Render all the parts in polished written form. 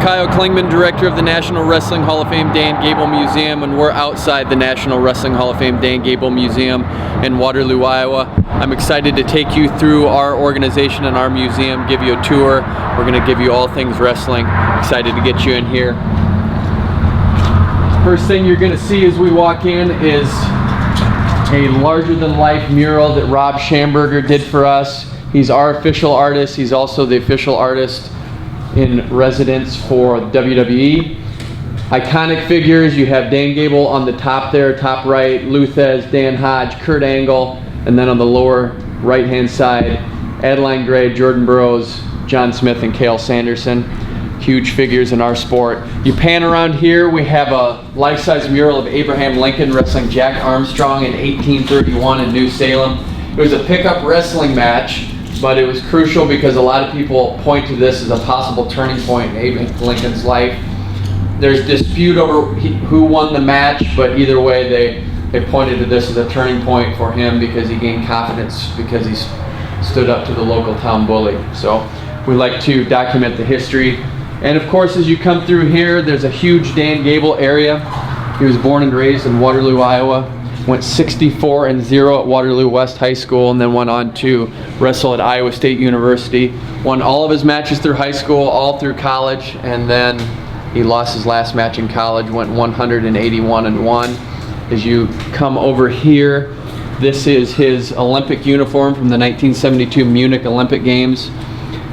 Kyle Klingman, Director of the National Wrestling Hall of Fame Dan Gable Museum, and we're outside the National Wrestling Hall of Fame Dan Gable Museum in Waterloo, Iowa. I'm excited to take you through our organization and our museum, give you a tour. We're going to give you all things wrestling. Excited to get you in here. First thing you're going to see as we walk in is a larger-than-life mural that Rob Schamberger did for us. He's our official artist. He's also the official artist in residence for WWE. Iconic figures, you have Dan Gable on the top there, top right, Luthez, Dan Hodge, Kurt Angle, and then on the lower right-hand side, Adeline Gray, Jordan Burroughs, John Smith, and Cale Sanderson. Huge figures in our sport. You pan around here, we have a life-size mural of Abraham Lincoln wrestling Jack Armstrong in 1831 in New Salem. It was a pickup wrestling match, but it was crucial because a lot of people point to this as a possible turning point in Abraham Lincoln's life. There's dispute over who won the match, but either way they pointed to this as a turning point for him because he gained confidence because he stood up to the local town bully. So we like to document the history. And of course, as you come through here, there's a huge Dan Gable area. He was born and raised in Waterloo, Iowa. Went 64-0 at Waterloo West High School, and then went on to wrestle at Iowa State University. Won all of his matches through high school, all through college, and then he lost his last match in college, went 181-1. As you come over here, this is his Olympic uniform from the 1972 Munich Olympic Games.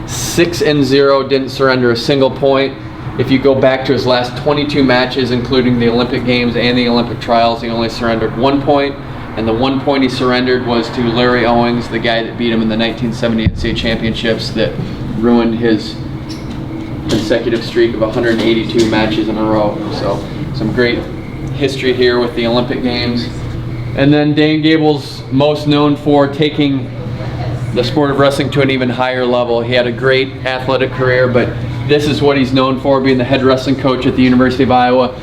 6-0, didn't surrender a single point. If you go back to his last 22 matches, including the Olympic Games and the Olympic trials, he only surrendered 1 point, and the 1 point he surrendered was to Larry Owings, the guy that beat him in the 1970 NCAA championships that ruined his consecutive streak of 182 matches in a row. So some great history here with the Olympic Games. And then Dan Gable's most known for taking the sport of wrestling to an even higher level. He had a great athletic career, but this is what he's known for, being the head wrestling coach at the University of Iowa.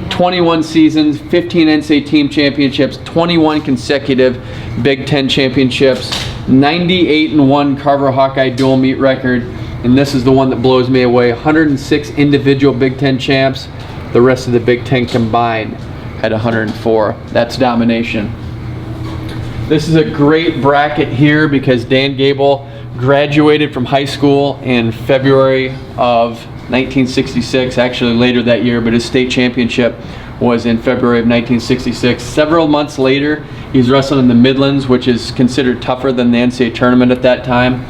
21 seasons, 15 NCAA team championships, 21 consecutive Big Ten championships, 98-1 Carver Hawkeye dual meet record, and this is the one that blows me away, 106 individual Big Ten champs. The rest of the Big Ten combined had 104. That's domination. This is a great bracket here because Dan Gable graduated from high school in February of 1966, actually later that year, but his state championship was in February of 1966. Several months later, he's wrestling in the Midlands, which is considered tougher than the NCAA tournament at that time.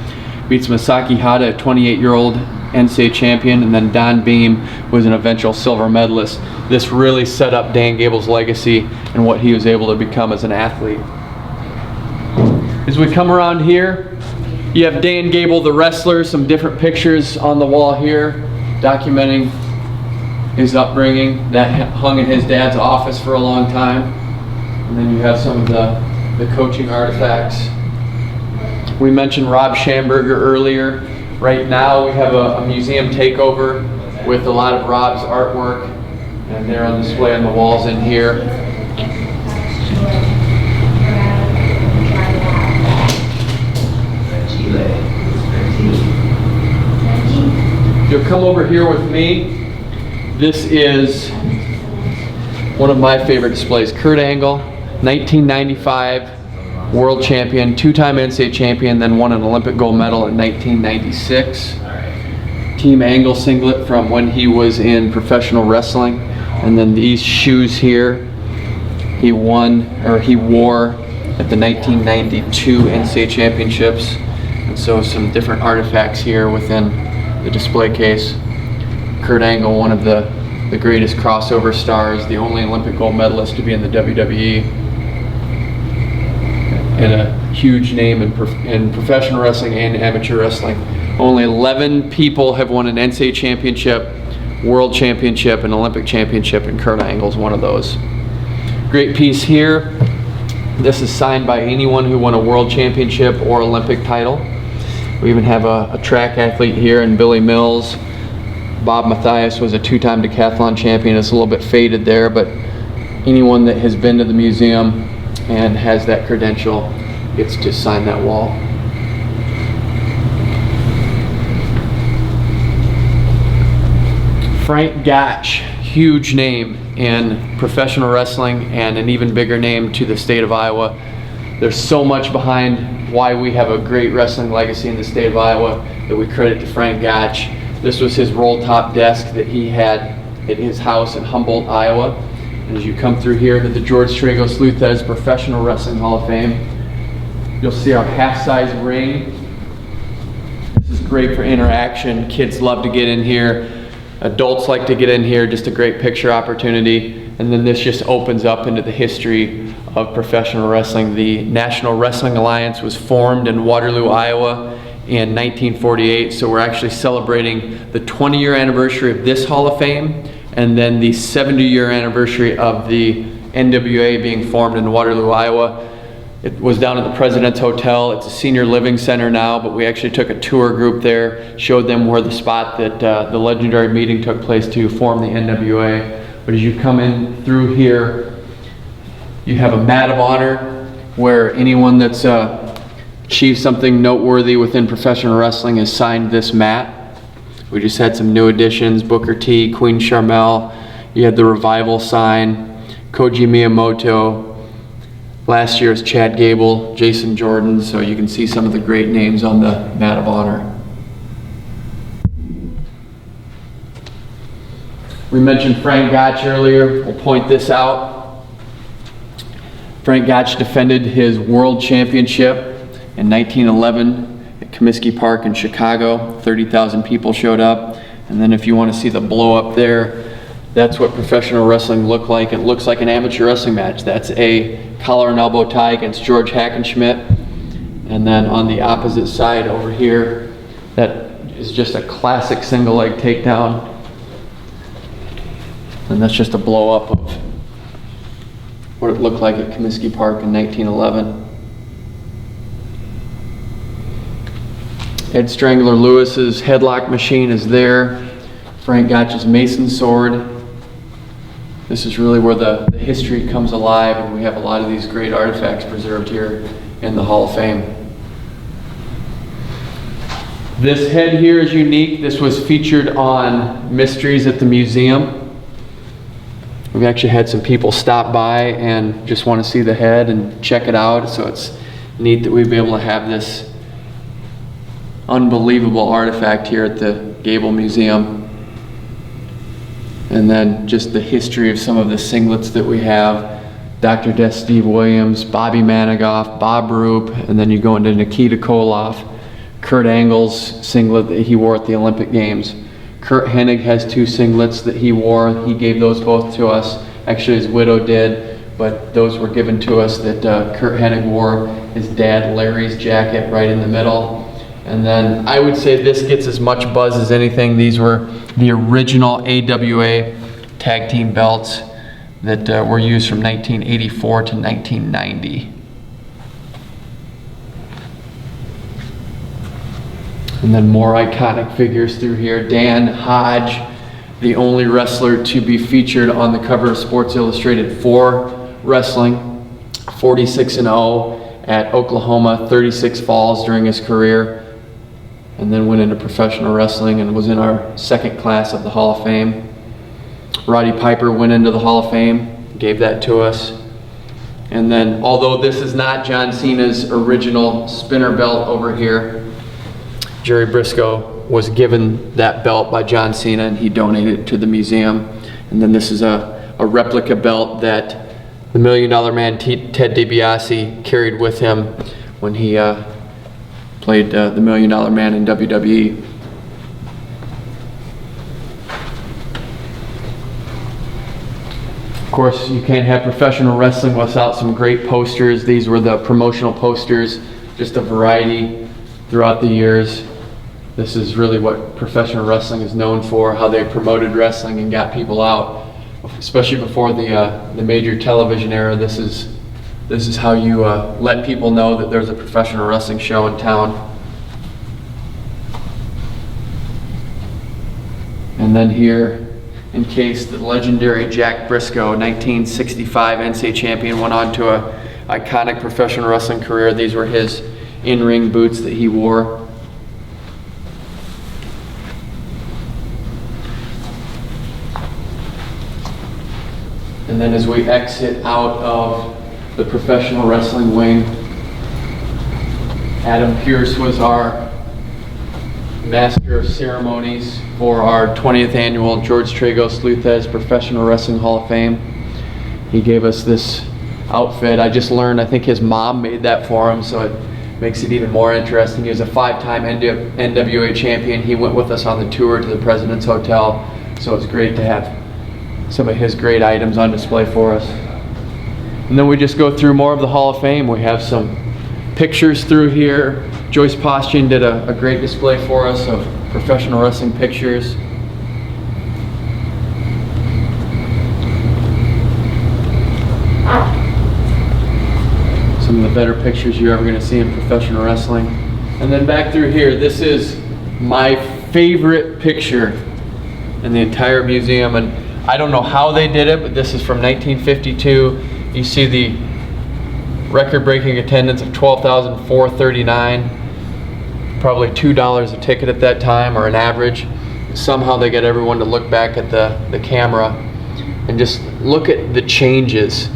Beats Masaki Hata, a 28-year-old NCAA champion, and then Don Beam was an eventual silver medalist. This really set up Dan Gable's legacy and what he was able to become as an athlete. As we come around here, you have Dan Gable, the wrestler, some different pictures on the wall here documenting his upbringing. That hung in his dad's office for a long time. And then you have some of the coaching artifacts. We mentioned Rob Schamberger earlier. Right now we have a museum takeover with a lot of Rob's artwork, and they're on display on the walls in here. You'll come over here with me. This is one of my favorite displays. Kurt Angle, 1995 world champion, two-time NCAA champion, then won an Olympic gold medal in 1996. Team Angle singlet from when he was in professional wrestling. And then these shoes here, he wore at the 1992 NCAA championships. And so some different artifacts here within the display case. Kurt Angle, one of the greatest crossover stars, the only Olympic gold medalist to be in the WWE, and a huge name in professional wrestling and amateur wrestling. Only 11 people have won an NCAA championship, world championship, and Olympic championship, and Kurt Angle's one of those. Great piece here. This is signed by anyone who won a world championship or Olympic title. We even have a track athlete here in Billy Mills. Bob Mathias was a two-time decathlon champion. It's a little bit faded there, but anyone that has been to the museum and has that credential gets to sign that wall. Frank Gotch, huge name in professional wrestling and an even bigger name to the state of Iowa. There's so much behind why we have a great wrestling legacy in the state of Iowa that we credit to Frank Gotch. This was his roll-top desk that he had at his house in Humboldt, Iowa. And as you come through here to the George Strago Sleuth's Professional Wrestling Hall of Fame, you'll see our half-size ring. This is great for interaction. Kids love to get in here. Adults like to get in here, just a great picture opportunity. And then this just opens up into the history of professional wrestling. The National Wrestling Alliance was formed in Waterloo, Iowa in 1948, so we're actually celebrating the 20-year anniversary of this Hall of Fame, and then the 70-year anniversary of the NWA being formed in Waterloo, Iowa. It was down at the President's Hotel. It's a senior living center now, but we actually took a tour group there, showed them where the spot that the legendary meeting took place to form the NWA. But as you come in through here, you have a mat of honor where anyone that's achieved something noteworthy within professional wrestling has signed this mat. We just had some new additions, Booker T, Queen Sharmell, you had the Revival sign, Koji Miyamoto, last year's Chad Gable, Jason Jordan, so you can see some of the great names on the mat of honor. We mentioned Frank Gotch earlier. We'll point this out. Frank Gotch defended his world championship in 1911 at Comiskey Park in Chicago. 30,000 people showed up. And then if you want to see the blow up there, that's what professional wrestling looked like. It looks like an amateur wrestling match. That's a collar and elbow tie against George Hackenschmidt. And then on the opposite side over here, that is just a classic single leg takedown. And that's just a blow up of what it looked like at Comiskey Park in 1911. Ed Strangler Lewis's headlock machine is there. Frank Gotch's Mason sword. This is really where the history comes alive, and we have a lot of these great artifacts preserved here in the Hall of Fame. This head here is unique. This was featured on Mysteries at the Museum. We've actually had some people stop by and just want to see the head and check it out, so it's neat that we'd be able to have this unbelievable artifact here at the Gable Museum. And then just the history of some of the singlets that we have. Dr. Death Steve Williams, Bobby Manigoff, Bob Roop, and then you go into Nikita Koloff, Kurt Angle's singlet that he wore at the Olympic Games. Kurt Hennig has two singlets that he wore. He gave those both to us. Actually, his widow did, but those were given to us that Kurt Hennig wore his dad Larry's jacket right in the middle. And then I would say this gets as much buzz as anything. These were the original AWA tag team belts that were used from 1984 to 1990. And then more iconic figures through here. Dan Hodge, the only wrestler to be featured on the cover of Sports Illustrated for wrestling, 46-0 at Oklahoma, 36 falls during his career, and then went into professional wrestling and was in our second class of the Hall of Fame. Roddy Piper went into the Hall of Fame, gave that to us. And then, although this is not John Cena's original spinner belt over here, Jerry Brisco was given that belt by John Cena and he donated it to the museum. And then this is a replica belt that the $1 Million Man Ted DiBiase carried with him when he played the $1 Million Man in WWE. Of course, you can't have professional wrestling without some great posters. These were the promotional posters, just a variety throughout the years. This is really what professional wrestling is known for, how they promoted wrestling and got people out, especially before the major television era. This is how you let people know that there's a professional wrestling show in town. And then here, in case the legendary Jack Brisco, 1965 NCAA champion, went on to an iconic professional wrestling career. These were his in-ring boots that he wore. And then as we exit out of the professional wrestling wing, Adam Pearce was our master of ceremonies for our 20th annual George Tragos Luthez Professional Wrestling Hall of Fame. He gave us this outfit. I just learned, I think his mom made that for him, so it makes it even more interesting. He was a 5-time NWA champion. He went with us on the tour to the President's Hotel, so it's great to have some of his great items on display for us. And then we just go through more of the Hall of Fame. We have some pictures through here. Joyce Postian did a great display for us of professional wrestling pictures. Some of the better pictures you're ever going to see in professional wrestling. And then back through here, this is my favorite picture in the entire museum. And I don't know how they did it, but this is from 1952. You see the record-breaking attendance of 12,439. Probably $2 a ticket at that time, or an average. Somehow they get everyone to look back at the camera and just look at the changes.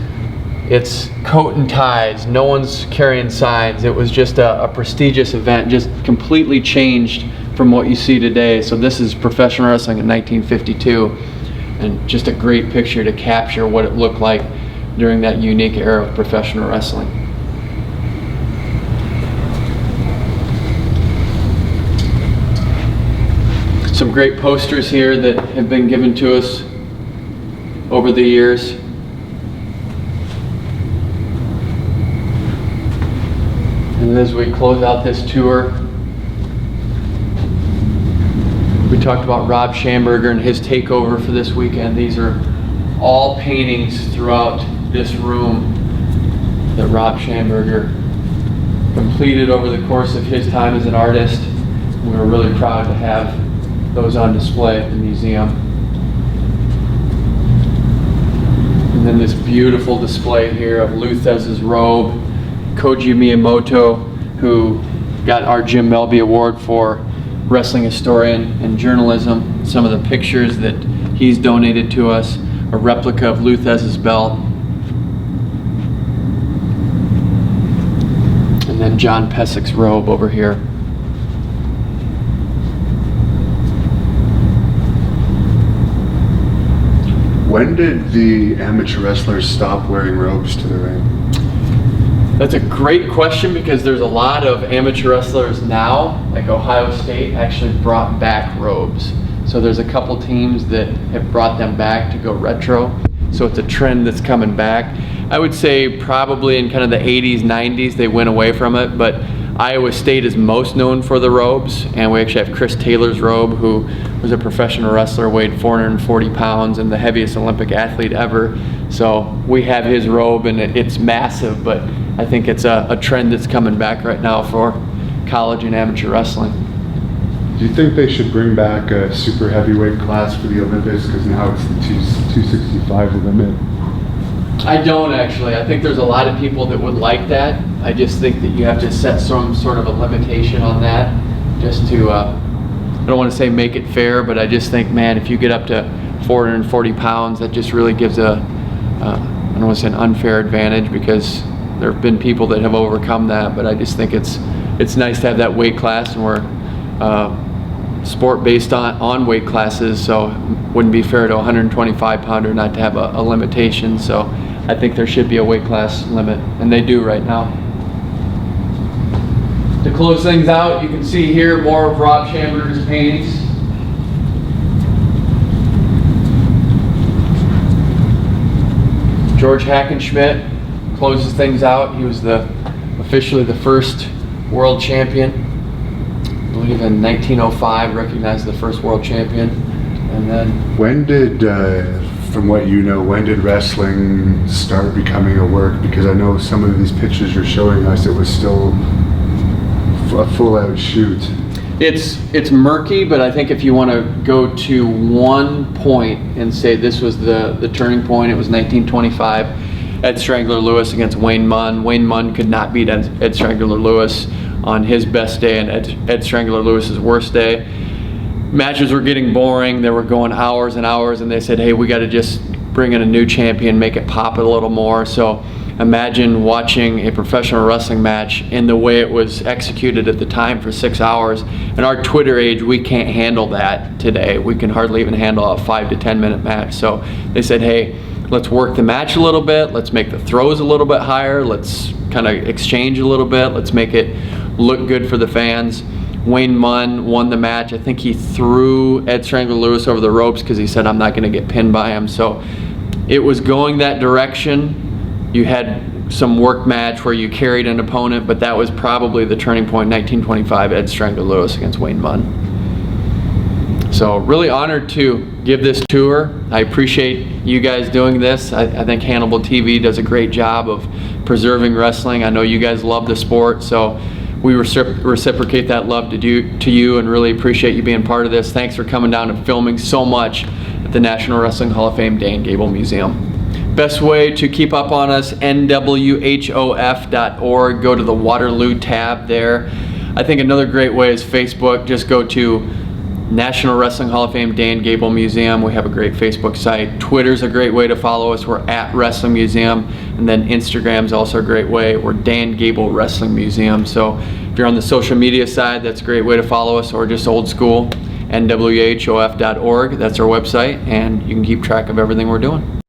It's coat and ties, no one's carrying signs. It was just a prestigious event, just completely changed from what you see today. So this is professional wrestling in 1952, and just a great picture to capture what it looked like during that unique era of professional wrestling. Some great posters here that have been given to us over the years. And as we close out this tour, we talked about Rob Schamberger and his takeover for this weekend. These are all paintings throughout this room that Rob Schamberger completed over the course of his time as an artist. We were really proud to have those on display at the museum. And then this beautiful display here of Luthez's robe. Koji Miyamoto, who got our Jim Melby Award for wrestling historian and journalism. Some of the pictures that he's donated to us, a replica of Luthez's belt. And then John Pesick's robe over here. When did the amateur wrestlers stop wearing robes to the ring? That's a great question, because there's a lot of amateur wrestlers now, like Ohio State actually brought back robes. So there's a couple teams that have brought them back to go retro. So it's a trend that's coming back. I would say probably in kind of the 80s, 90s, they went away from it, but Iowa State is most known for the robes, and we actually have Chris Taylor's robe, who was a professional wrestler, weighed 440 pounds and the heaviest Olympic athlete ever. So we have his robe, and it's massive, but I think it's a trend that's coming back right now for college and amateur wrestling. Do you think they should bring back a super heavyweight class for the Olympics, because now it's the 265 limit? I don't actually. I think there's a lot of people that would like that. I just think that you have to set some sort of a limitation on that, just to, I don't want to say make it fair, but I just think, man, if you get up to 440 pounds, that just really gives I don't want to say an unfair advantage, because there have been people that have overcome that, but I just think it's nice to have that weight class, and we're sport based on weight classes, so it wouldn't be fair to a 125 pounder not to have a limitation. So I think there should be a weight class limit, and they do right now. To close things out, you can see here more of Rob Schamberger's paintings. George Hackenschmidt closes things out. He was officially the first world champion. I believe in 1905, recognized the first world champion. And then when did, from what you know, when did wrestling start becoming a work? Because I know some of these pictures you're showing us, it was still a full-out shoot. It's murky, but I think if you want to go to one point and say this was the turning point, it was 1925, Ed Strangler Lewis against Wayne Munn. Wayne Munn could not beat Ed Strangler Lewis on his best day and Ed Strangler Lewis's worst day. Matches were getting boring. They were going hours and hours, and they said, hey, we got to just bring in a new champion, make it pop a little more. So imagine watching a professional wrestling match in the way it was executed at the time for 6 hours. In our Twitter age, we can't handle that today. We can hardly even handle a 5 to 10 minute match. So they said, hey, let's work the match a little bit. Let's make the throws a little bit higher. Let's kind of exchange a little bit. Let's make it look good for the fans. Wayne Munn won the match. I think he threw Ed Strangler Lewis over the ropes because he said, I'm not going to get pinned by him. So it was going that direction. You had some work match where you carried an opponent, but that was probably the turning point, 1925, Ed Strangler Lewis against Wayne Munn. So really honored to give this tour. I appreciate you guys doing this. I think Hannibal TV does a great job of preserving wrestling. I know you guys love the sport, so we reciprocate that love to you and really appreciate you being part of this. Thanks for coming down and filming so much at the National Wrestling Hall of Fame Dan Gable Museum. Best way to keep up on us, nwhof.org. Go to the Waterloo tab there. I think another great way is Facebook. Just go to National Wrestling Hall of Fame Dan Gable Museum. We have a great Facebook site. Twitter's a great way to follow us. We're at Wrestling Museum. And then Instagram's also a great way. We're Dan Gable Wrestling Museum. So if you're on the social media side, that's a great way to follow us, or just old school, nwhof.org. That's our website, and you can keep track of everything we're doing.